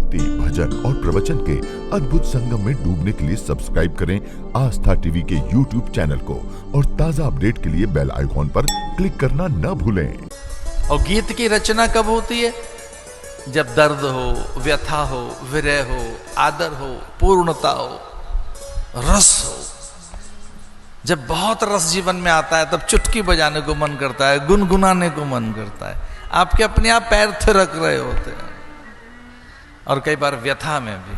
भक्ति, भजन और प्रवचन के अद्भुत संगम में डूबने के लिए सब्सक्राइब करें आस्था टीवी के YouTube चैनल को और ताजा अपडेट के लिए बेल आइकॉन पर क्लिक करना न भूलें। और गीत की रचना कब होती है? जब दर्द हो, व्यथा हो, विरह हो, आदर हो, पूर्णता हो, रस हो। जब बहुत रस जीवन में आता है तब चुटकी बजाने को मन करता है, गुनगुनाने को मन करता है, आपके अपने आप पैर थिरक रहे होते हैं। और कई बार व्यथा में भी।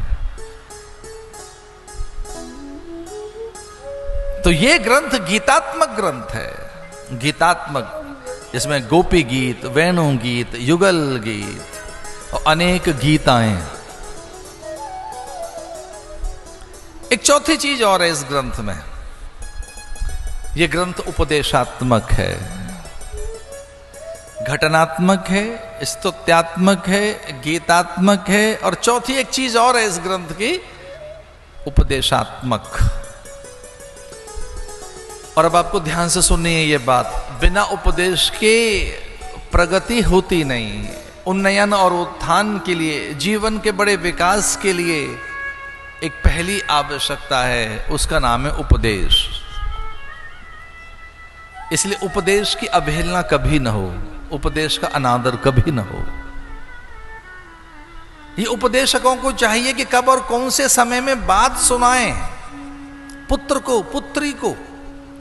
तो ये ग्रंथ गीतात्मक ग्रंथ है, गीतात्मक, जिसमें गोपी गीत, वेणु गीत, युगल गीत और अनेक गीताएं। एक चौथी चीज और है इस ग्रंथ में, ये ग्रंथ उपदेशात्मक है, घटनात्मक है, स्तुत्यात्मक है, गीतात्मक है, और चौथी एक चीज और है इस ग्रंथ की, उपदेशात्मक। और अब आपको ध्यान से सुननी है ये बात, बिना उपदेश के प्रगति होती नहीं। उन्नयन और उत्थान के लिए, जीवन के बड़े विकास के लिए एक पहली आवश्यकता है, उसका नाम है उपदेश। इसलिए उपदेश की अवहेलना कभी न हो, उपदेश का अनादर कभी न हो। ये उपदेशकों को चाहिए कि कब और कौन से समय में बात सुनाएं, पुत्र को, पुत्री को,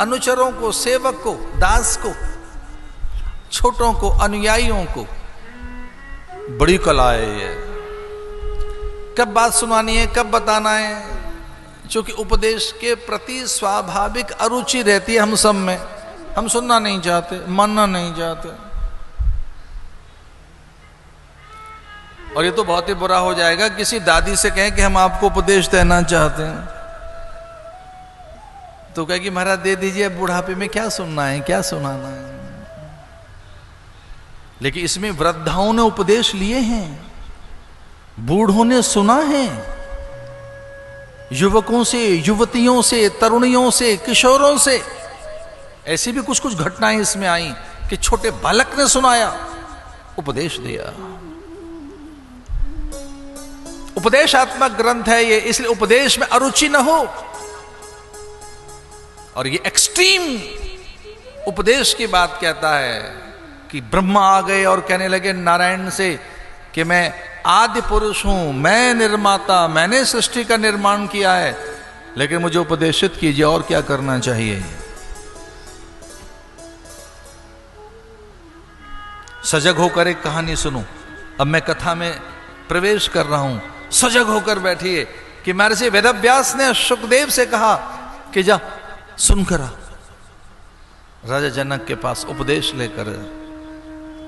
अनुचरों को, सेवक को, दास को, छोटों को, अनुयायियों को। बड़ी कला है ये, कब बात सुनानी है, कब बताना है। क्योंकि उपदेश के प्रति स्वाभाविक अरुचि रहती है हम सब में, हम सुनना नहीं चाहते, मानना नहीं चाहते। और ये तो बहुत ही बुरा हो जाएगा किसी दादी से कहें कि हम आपको उपदेश देना चाहते हैं, तो कहे कि महाराज दे दीजिए, बुढ़ापे में क्या सुनना है, क्या सुनाना है। लेकिन इसमें वृद्धाओं ने उपदेश लिए हैं, बूढ़ों ने सुना है, युवकों से, युवतियों से, तरुणियों से, किशोरों से। ऐसी भी कुछ कुछ घटनाएं इसमें आई कि छोटे बालक ने सुनाया, उपदेश दिया। उपदेशात्मक ग्रंथ है ये, इसलिए उपदेश में अरुचि न हो। और ये एक्सट्रीम उपदेश की बात कहता है कि ब्रह्मा आ गए और कहने लगे नारायण से कि मैं आदि पुरुष हूं, मैं निर्माता, मैंने सृष्टि का निर्माण किया है, लेकिन मुझे उपदेशित कीजिए और क्या करना चाहिए। सजग होकर एक कहानी सुनो। अब मैं कथा में प्रवेश कर रहा हूं, सजग होकर बैठिए कि महर्षि वेदव्यास ने शुकदेव से कहा कि जा सुनकर आ, राजा जनक के पास उपदेश लेकर।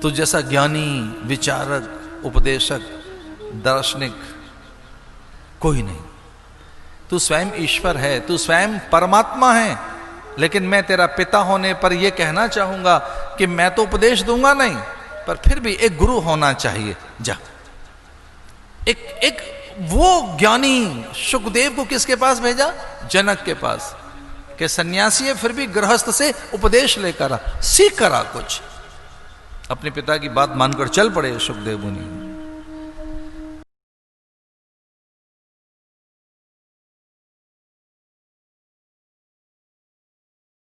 तो जैसा ज्ञानी, विचारक, उपदेशक, दार्शनिक कोई नहीं। तू स्वयं ईश्वर है, तू स्वयं परमात्मा है, लेकिन मैं तेरा पिता होने पर यह कहना चाहूंगा कि मैं तो उपदेश दूंगा नहीं, पर फिर भी एक गुरु होना चाहिए। जा एक वो ज्ञानी शुकदेव को किसके पास भेजा? जनक के पास, कि सन्यासी है फिर भी गृहस्थ से उपदेश लेकर आ, सीख कर आ कुछ। अपने पिता की बात मानकर चल पड़े शुकदेव मुनि।